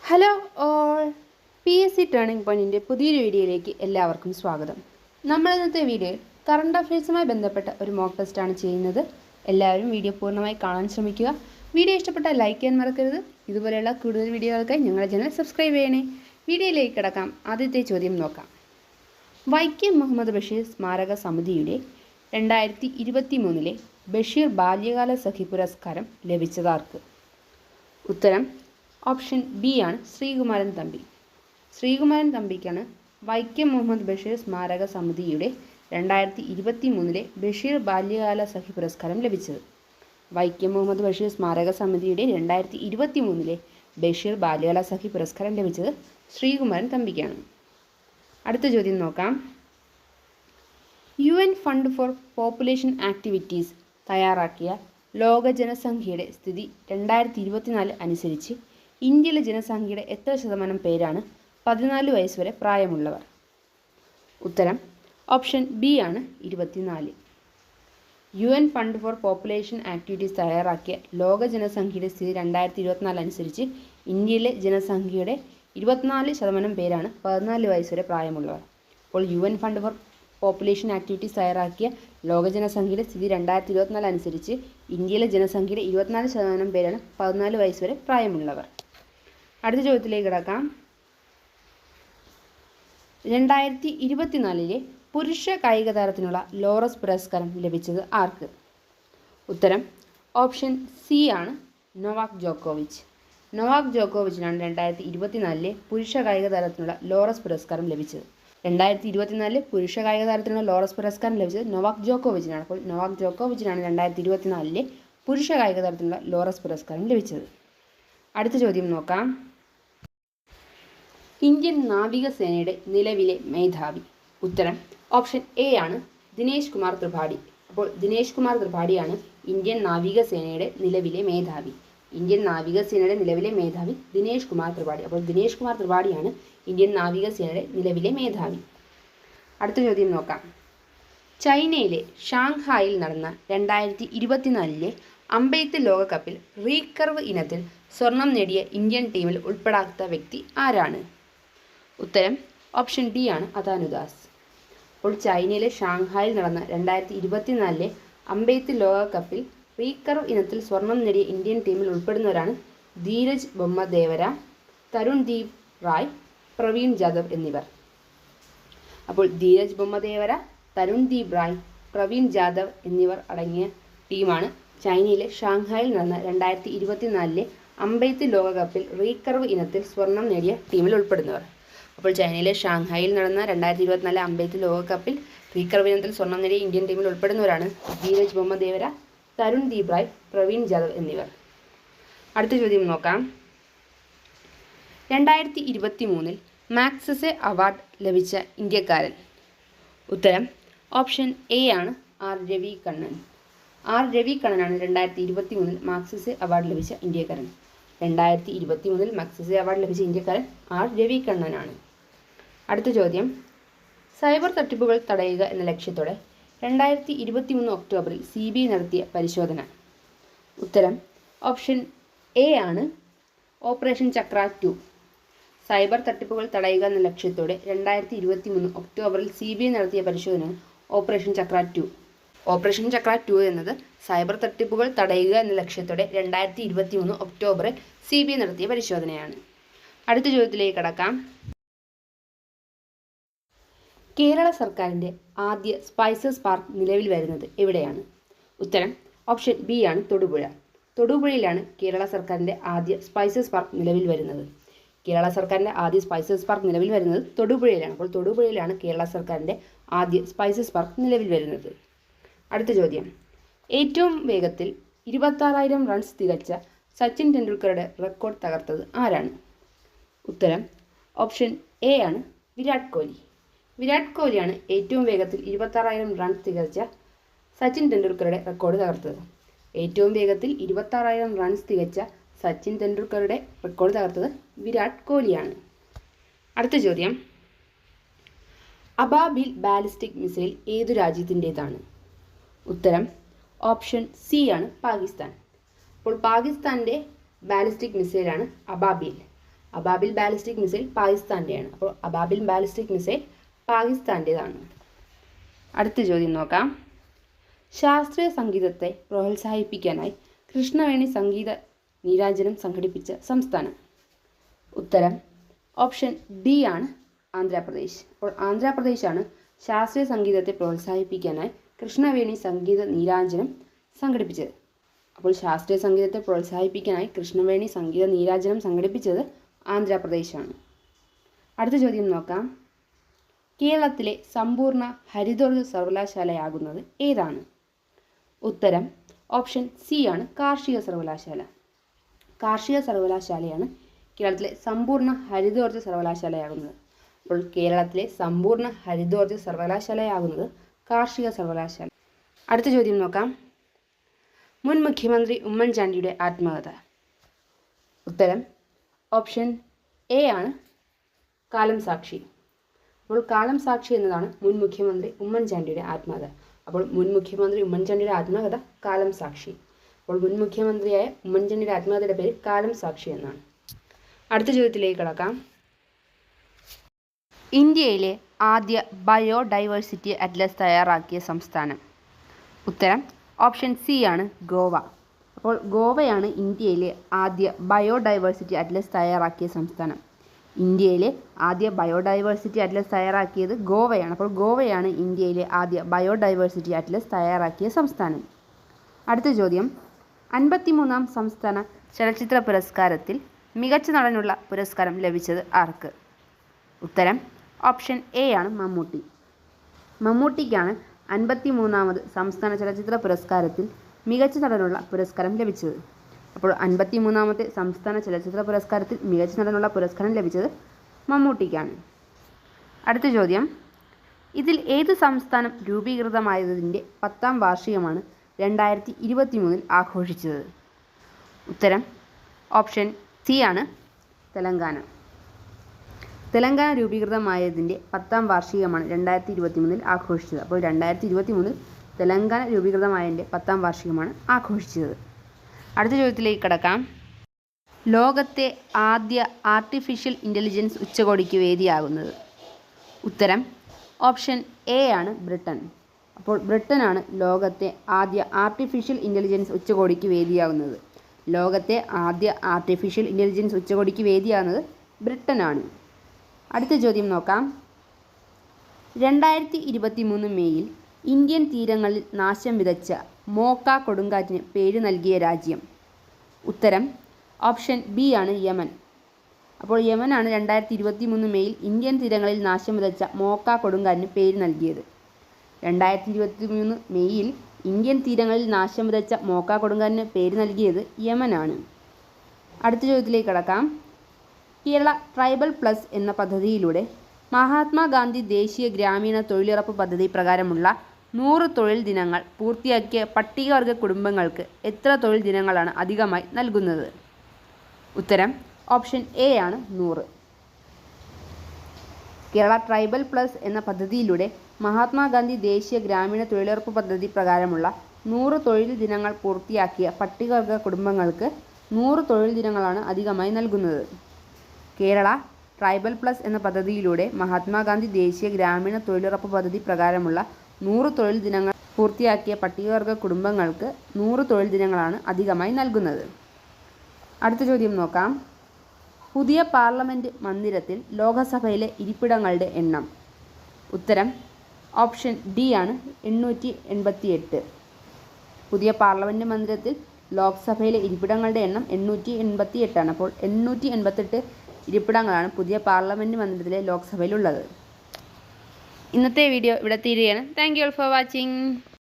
Hello all, PSC turning പോയിൻറ്റിൻ്റെ പുതിയൊരു വീഡിയോയിലേക്ക് എല്ലാവർക്കും സ്വാഗതം. നമ്മൾ ഇന്നത്തെ വീഡിയോയിൽ കറണ്ട് അഫയേഴ്സുമായി ബന്ധപ്പെട്ട ഒരു മോക്ക് ടെസ്റ്റാണ് ചെയ്യുന്നത്. എല്ലാവരും വീഡിയോ പൂർണ്ണമായി കാണാൻ ശ്രമിക്കുക. വീഡിയോ ഇഷ്ടപ്പെട്ടാൽ ലൈക്ക് ചെയ്യാൻ മറക്കരുത്. ഇതുപോലെയുള്ള കൂടുതൽ വീഡിയോകൾക്കായി ഞങ്ങളുടെ ചാനൽ സബ്സ്ക്രൈബ് ചെയ്യണേ. വീഡിയോയിലേക്ക് കിടക്കാം. ആദ്യത്തെ ചോദ്യം നോക്കാം. വൈക്കം മുഹമ്മദ് ബഷീർ സ്മാരക സമിതിയുടെ 2023 ബഷീർ ബാല്യകാല സഖി പുരസ്കാരം ലഭിച്ചതാർക്ക്? ഉത്തരം ഓപ്ഷൻ ബി ആണ് ശ്രീകുമാരൻ തമ്പി. ശ്രീകുമാരൻ തമ്പിക്കാണ് വൈക്കം മുഹമ്മദ് ബഷീർ സ്മാരക സമിതിയുടെ 2023 ബഷീർ ബാല്യകാല സഖി പുരസ്കാരം ലഭിച്ചത്. വൈക്കം മുഹമ്മദ് ബഷീർ സ്മാരക സമിതിയുടെ 2023 ബഷീർ ബാല്യകാല സഖി പുരസ്കാരം ലഭിച്ചത് ശ്രീകുമാരൻ തമ്പിക്കാണ്. അടുത്ത ചോദ്യം നോക്കാം. UN fund four population activities തയ്യാറാക്കിയ ലോക ജനസംഖ്യയുടെ സ്ഥിതി 2024 അനുസരിച്ച് ഇന്ത്യയിലെ ജനസംഖ്യയുടെ എത്ര ശതമാനം പേരാണ് 14 വയസ്സ് വരെ പ്രായമുള്ളവർ? ഉത്തരം ഓപ്ഷൻ ബി ആണ് 24. UN fund four population activities തയ്യാറാക്കിയ ലോക ജനസംഖ്യയുടെ സ്ഥിതി 2024 അനുസരിച്ച് ഇന്ത്യയിലെ ജനസംഖ്യയുടെ 24% പേരാണ് 14 വയസ്സ് വരെ പ്രായമുള്ളവർ. അപ്പോൾ UN fund four population activities തയ്യാറാക്കിയ ലോക ജനസംഖ്യയുടെ സ്ഥിതി 2024 അനുസരിച്ച് ഇന്ത്യയിലെ ജനസംഖ്യയുടെ 24% പേരാണ് 14 വയസ്സ് വരെ പ്രായമുള്ളവർ. അടുത്ത ചോദ്യത്തിലേക്ക് കിടക്കാം. 2024 പുരുഷ കായിക താരത്തിനുള്ള ലോറസ് പുരസ്കാരം ലഭിച്ചത് ആർക്ക്? ഉത്തരം ഓപ്ഷൻ സി ആണ് നൊവാക് ജോക്കോവിച്ച്. നൊവാക് ജോക്കോവിച്ചിനാണ് 2024 പുരുഷ കായിക താരത്തിനുള്ള ലോറസ് പുരസ്കാരം ലഭിച്ചത്. 2024 പുരുഷ കായിക താരത്തിനുള്ള ലോറസ് പുരസ്കാരം ലഭിച്ചത് നൊവാക് ജോക്കോവിച്ചിനാണ്. അപ്പോൾ നൊവാക് ജോക്കോവിച്ചിനാണ് 2024 പുരുഷ കായിക താരത്തിനുള്ള ലോറസ് പുരസ്കാരം ലഭിച്ചത്. അടുത്ത ചോദ്യം നോക്കാം. ഇന്ത്യൻ നാവികസേനയുടെ നിലവിലെ മേധാവി? ഉത്തരം ഓപ്ഷൻ എ ആണ് ദിനേശ് കുമാർ ത്രിപാഠി. അപ്പോൾ ദിനേശ് കുമാർ ത്രിപാഠിയാണ് ഇന്ത്യൻ നാവികസേനയുടെ നിലവിലെ മേധാവി. ഇന്ത്യൻ നാവികസേനയുടെ നിലവിലെ മേധാവി ദിനേശ് കുമാർ ത്രിപാഠി. അപ്പോൾ ദിനേശ് കുമാർ ത്രിപാഠിയാണ് ഇന്ത്യൻ നാവികസേനയുടെ നിലവിലെ മേധാവി. അടുത്ത ചോദ്യം നോക്കാം. ചൈനയിലെ ഷാങ്ഹായിൽ നടന്ന 2024 അമ്പെയ്ത്ത് ലോകകപ്പിൽ റീകർവ് ഇനത്തിൽ സ്വർണം നേടിയ ഇന്ത്യൻ ടീമിൽ ഉൾപ്പെടാത്ത വ്യക്തി ആരാണ്? ഉത്തരം ഓപ്ഷൻ ഡി ആണ് അതാനുദാസ്. അപ്പോൾ ചൈനയിലെ ഷാങ്ഹായിൽ നടന്ന 2024 അമ്പെയ്ത്ത് ലോകകപ്പിൽ റീകർവ് ഇനത്തിൽ സ്വർണം നേടിയ ഇന്ത്യൻ ടീമിൽ ഉൾപ്പെടുന്നവരാണ് ധീരജ് ബൊമ്മദേവര, തരുൺദീപ് റായ്, പ്രവീൺ ജാദവ് എന്നിവർ. അപ്പോൾ ധീരജ് ബൊമ്മദേവര, തരുൺദീപ് റായ്, പ്രവീൺ ജാദവ് എന്നിവർ അടങ്ങിയ ടീമാണ് ചൈനയിലെ ഷാങ്ഹായിൽ നടന്ന 2024 അമ്പെയ്ത്ത് ലോകകപ്പിൽ റീകർവ് ഇനത്തിൽ സ്വർണം നേടിയ ടീമിൽ ഉൾപ്പെടുന്നവർ. അപ്പോൾ ചൈനയിലെ ഷാങ്ഹായിൽ നടന്ന 2024 അമ്പെയ്ത്ത് ലോകകപ്പിൽ റീകർവ് ഇനത്തിൽ സ്വർണം നേടിയ ഇന്ത്യൻ ടീമിൽ ഉൾപ്പെടുന്നവരാണ് ധീരജ് ബൊമ്മദേവര, തരുൺദീപ് റായ്, പ്രവീൺ ജാദവ് എന്നിവർ. അടുത്ത ചോദ്യം നോക്കാം. 2023 മാക്സസെ അവാർഡ് ലഭിച്ച ഇന്ത്യക്കാരൻ? ഉത്തരം ഓപ്ഷൻ എ ആണ് ആർ രവി കണ്ണൻ. ആർ രവി കണ്ണനാണ് 2023 മാക്സസെ അവാർഡ് ലഭിച്ച ഇന്ത്യക്കാരൻ. 2023 മാക്സസെ അവാർഡ് ലഭിച്ച ഇന്ത്യക്കാരൻ ആർ രവി കണ്ണനാണ്. അടുത്ത ചോദ്യം. സൈബർ തട്ടിപ്പുകൾ തടയുക എന്ന ലക്ഷ്യത്തോടെ 2023 ഒക്ടോബറിൽ CBI നടത്തിയ പരിശോധന? ഉത്തരം ഓപ്ഷൻ എ ആണ് ഓപ്പറേഷൻ ചക്ര 2. സൈബർ തട്ടിപ്പുകൾ തടയുക എന്ന ലക്ഷ്യത്തോടെ 2023 ഒക്ടോബറിൽ CBI നടത്തിയ പരിശോധന ഓപ്പറേഷൻ ചക്ര 2. ഓപ്പറേഷൻ ചക്ര 2 എന്നത് സൈബർ തട്ടിപ്പുകൾ തടയുക എന്ന ലക്ഷ്യത്തോടെ 2023 ഒക്ടോബറിൽ CBI നടത്തിയ പരിശോധനയാണ്. അടുത്ത ചോദ്യത്തിലേക്ക് കടക്കാം. കേരള സർക്കാരിൻ്റെ ആദ്യ സ്പൈസസ് പാർക്ക് നിലവിൽ വരുന്നത് എവിടെയാണ്? ഉത്തരം ഓപ്ഷൻ ബി ആണ് തൊടുപുഴ. തൊടുപുഴയിലാണ് കേരള സർക്കാരിൻ്റെ ആദ്യ സ്പൈസസ് പാർക്ക് നിലവിൽ വരുന്നത്. കേരള സർക്കാരിൻ്റെ ആദ്യ സ്പൈസസ് പാർക്ക് നിലവിൽ വരുന്നത് തൊടുപുഴയിലാണ്. അപ്പോൾ തൊടുപുഴയിലാണ് കേരള സർക്കാരിൻ്റെ ആദ്യ സ്പൈസസ് പാർക്ക് നിലവിൽ വരുന്നത്. അടുത്ത ചോദ്യം. ഏറ്റവും വേഗത്തിൽ 26,000 റൺസ് തികച്ച സച്ചിൻ ടെണ്ടുൽക്കറുടെ റെക്കോർഡ് തകർത്തത് ആരാണ്? ഉത്തരം ഓപ്ഷൻ എ ആണ് വിരാട് കോഹ്ലി. വിരാട് കോഹ്ലിയാണ് ഏറ്റവും വേഗത്തിൽ 26,000 റൺസ് തികച്ച സച്ചിൻ ടെണ്ടുൽക്കറുടെ റെക്കോർഡ് തകർത്തത്. ഏറ്റവും വേഗത്തിൽ 26,000 റൺസ് തികച്ച സച്ചിൻ ടെണ്ടുൽക്കറുടെ റെക്കോർഡ് തകർത്തത് വിരാട് കോഹ്ലിയാണ്. അടുത്ത ചോദ്യം. അബാബിൽ ബാലിസ്റ്റിക് മിസൈൽ ഏതു രാജ്യത്തിൻ്റേതാണ്? ഉത്തരം ഓപ്ഷൻ സി ആണ് പാകിസ്ഥാൻ. അപ്പോൾ പാകിസ്ഥാൻ്റെ ballistic മിസൈലാണ് Ababil. Ababil ballistic missile പാകിസ്ഥാൻ്റെയാണ്. അപ്പോൾ അബാബിൽ ബാലിസ്റ്റിക് മിസൈൽ പാകിസ്ഥാൻ്റേതാണ്. അടുത്ത ചോദ്യം നോക്കാം. ശാസ്ത്രീയ സംഗീതത്തെ പ്രോത്സാഹിപ്പിക്കാനായി കൃഷ്ണവേണി സംഗീത നീരാഞ്ജനം സംഘടിപ്പിച്ച സംസ്ഥാനം. ഉത്തരം ഓപ്ഷൻ ഡി ആണ് ആന്ധ്രാപ്രദേശ്. അപ്പോൾ ആന്ധ്രാപ്രദേശാണ് ശാസ്ത്രീയ സംഗീതത്തെ പ്രോത്സാഹിപ്പിക്കാനായി കൃഷ്ണവേണി സംഗീത നീരാഞ്ജനം സംഘടിപ്പിച്ചത്. അപ്പോൾ ശാസ്ത്രീയ സംഗീതത്തെ പ്രോത്സാഹിപ്പിക്കാനായി കൃഷ്ണവേണി സംഗീത നീരാഞ്ജനം സംഘടിപ്പിച്ചത് ആന്ധ്രാപ്രദേശാണ്. അടുത്ത ചോദ്യം നോക്കാം. കേരളത്തിലെ സമ്പൂർണ്ണ ഹരിതോർജ്ജ സർവകലാശാലയാകുന്നത് ഏതാണ്? ഉത്തരം ഓപ്ഷൻ സി ആണ് കാർഷിക സർവകലാശാല. കാർഷിക സർവകലാശാലയാണ് കേരളത്തിലെ സമ്പൂർണ്ണ ഹരിതോർജ്ജ സർവകലാശാലയാകുന്നത്. അപ്പോൾ കേരളത്തിലെ സമ്പൂർണ്ണ ഹരിതോർജ്ജ സർവകലാശാലയാകുന്നത് കാർഷിക സർവകലാശാല. അടുത്ത ചോദ്യം നോക്കാം. മുൻ മുഖ്യമന്ത്രി ഉമ്മൻചാണ്ടിയുടെ ആത്മകഥ. ഉത്തരം ഓപ്ഷൻ എ ആണ് കാലം സാക്ഷി. അപ്പോൾ കാലം സാക്ഷി എന്നതാണ് മുൻ മുഖ്യമന്ത്രി ഉമ്മൻചാണ്ടിയുടെ ആത്മകഥ. അപ്പോൾ മുൻ മുഖ്യമന്ത്രി ഉമ്മൻചാണ്ടിയുടെ ആത്മകഥ കാലം സാക്ഷി. അപ്പോൾ മുൻ മുഖ്യമന്ത്രിയായ ഉമ്മൻചാണ്ടിയുടെ ആത്മകഥയുടെ പേര് കാലം സാക്ഷി എന്നാണ്. അടുത്ത ചോദ്യത്തിലേക്ക് കടക്കാം. ഇന്ത്യയിലെ ആദ്യ ബയോഡൈവേഴ്സിറ്റി അറ്റ്ലസ് തയ്യാറാക്കിയ സംസ്ഥാനം. ഉത്തരം ഓപ്ഷൻ സി ആണ് ഗോവ. അപ്പോൾ ഗോവയാണ് ഇന്ത്യയിലെ ആദ്യ ബയോഡൈവേഴ്സിറ്റി അറ്റ്ലസ് തയ്യാറാക്കിയ സംസ്ഥാനം. ഇന്ത്യയിലെ ആദ്യ ബയോഡൈവേഴ്സിറ്റി അറ്റ്ലസ് തയ്യാറാക്കിയത് ഗോവയാണ്. അപ്പോൾ ഗോവയാണ് ഇന്ത്യയിലെ ആദ്യ ബയോഡൈവേഴ്സിറ്റി അറ്റ്ലസ് തയ്യാറാക്കിയ സംസ്ഥാനം. അടുത്ത ചോദ്യം. 53-ാം സംസ്ഥാന ചലച്ചിത്ര പുരസ്കാരത്തിൽ മികച്ച നടനുള്ള പുരസ്കാരം ലഭിച്ചത് ആർക്ക്? ഉത്തരം ഓപ്ഷൻ എ ആണ് മമ്മൂട്ടി. മമ്മൂട്ടിക്കാണ് 53-ാമത് സംസ്ഥാന ചലച്ചിത്ര പുരസ്കാരത്തിൽ മികച്ച നടനുള്ള പുരസ്കാരം ലഭിച്ചത്. അപ്പോൾ 53-ാമത്തെ സംസ്ഥാന ചലച്ചിത്ര പുരസ്കാരത്തിൽ മികച്ച നടനുള്ള പുരസ്കാരം ലഭിച്ചത് മമ്മൂട്ടിക്കാണ്. അടുത്ത ചോദ്യം. ഇതിൽ ഏത് സംസ്ഥാനം രൂപീകൃതമായതിൻ്റെ 10ാം വാർഷികമാണ് 2023 ആഘോഷിച്ചത്? ഉത്തരം ഓപ്ഷൻ സി ആണ് തെലങ്കാന. തെലങ്കാന രൂപീകൃതമായതിൻ്റെ 10ാം വാർഷികമാണ് 2023 ആഘോഷിച്ചത്. അപ്പോൾ 2023 തെലങ്കാന രൂപീകൃതമായതിൻ്റെ 10ാം വാർഷികമാണ് ആഘോഷിച്ചത്. അടുത്ത ചോദ്യത്തിലേക്ക് കടക്കാം. ലോകത്തെ ആദ്യ ആർട്ടിഫിഷ്യൽ ഇൻ്റലിജൻസ് ഉച്ചകോടിക്ക് വേദിയാകുന്നത്. ഉത്തരം ഓപ്ഷൻ എ ആണ് ബ്രിട്ടൻ. അപ്പോൾ ബ്രിട്ടനാണ് ലോകത്തെ ആദ്യ ആർട്ടിഫിഷ്യൽ ഇൻ്റലിജൻസ് ഉച്ചകോടിക്ക് വേദിയാകുന്നത്. ലോകത്തെ ആദ്യ ആർട്ടിഫിഷ്യൽ ഇൻ്റലിജൻസ് ഉച്ചകോടിക്ക് വേദിയാകുന്നത് ബ്രിട്ടനാണ്. അടുത്ത ചോദ്യം നോക്കാം. 2023 മെയ്യിൽ ഇന്ത്യൻ തീരങ്ങളിൽ നാശം വിതച്ച മോക്ക കൊടുങ്കാറ്റിന് പേര് നൽകിയ രാജ്യം. ഉത്തരം ഓപ്ഷൻ ബി ആണ് യമൻ. അപ്പോൾ യമനാണ് 2023 മെയ്യിൽ ഇന്ത്യൻ തീരങ്ങളിൽ നാശം വിതച്ച മോക്ക കൊടുങ്കാറ്റിന് പേര് നൽകിയത്. 2023 മെയ്യിൽ ഇന്ത്യൻ തീരങ്ങളിൽ നാശം വിതച്ച മോക്ക കൊടുങ്കാറ്റിന് പേര് നൽകിയത് യമനാണ്. അടുത്ത ചോദ്യത്തിലേക്ക് കടക്കാം. കേരള ട്രൈബൽ പ്ലസ് എന്ന പദ്ധതിയിലൂടെ മഹാത്മാഗാന്ധി ദേശീയ ഗ്രാമീണ തൊഴിലുറപ്പ് പദ്ധതി പ്രകാരമുള്ള 100 തൊഴിൽ ദിനങ്ങൾ പൂർത്തിയാക്കിയ പട്ടികവർഗ കുടുംബങ്ങൾക്ക് എത്ര തൊഴിൽ ദിനങ്ങളാണ് അധികമായി നൽകുന്നത്? ഉത്തരം ഓപ്ഷൻ എ ആണ് 100. കേരള ട്രൈബൽ പ്ലസ് എന്ന പദ്ധതിയിലൂടെ മഹാത്മാഗാന്ധി ദേശീയ ഗ്രാമീണ തൊഴിലുറപ്പ് പദ്ധതി പ്രകാരമുള്ള 100 തൊഴിൽ ദിനങ്ങൾ പൂർത്തിയാക്കിയ പട്ടികവർഗ കുടുംബങ്ങൾക്ക് 100 തൊഴിൽ ദിനങ്ങളാണ് അധികമായി നൽകുന്നത്. കേരള ട്രൈബൽ പ്ലസ് എന്ന പദ്ധതിയിലൂടെ മഹാത്മാഗാന്ധി ദേശീയ ഗ്രാമീണ തൊഴിലുറപ്പ് പദ്ധതി പ്രകാരമുള്ള 100 തൊഴിൽ ദിനങ്ങൾ പൂർത്തിയാക്കിയ പട്ടികവർഗ കുടുംബങ്ങൾക്ക് 100 തൊഴിൽ ദിനങ്ങളാണ് അധികമായി നൽകുന്നത്. അടുത്ത ചോദ്യം നോക്കാം. പുതിയ പാർലമെൻറ്റ് മന്ദിരത്തിൽ ലോകസഭയിലെ ഇരിപ്പിടങ്ങളുടെ എണ്ണം. ഉത്തരം ഓപ്ഷൻ ഡി ആണ് 888. പുതിയ പാർലമെൻറ്റ് മന്ദിരത്തിൽ ലോക്സഭയിലെ ഇരിപ്പിടങ്ങളുടെ എണ്ണം 888 ആണ്. അപ്പോൾ 888 ഇരിപ്പിടങ്ങളാണ് പുതിയ പാർലമെൻറ്റ് മന്ദിരത്തിലെ ലോക്സഭയിലുള്ളത്. ഇന്നത്തെ വീഡിയോ ഇവിടെ തീരുകയാണ്. Thank you all for watching.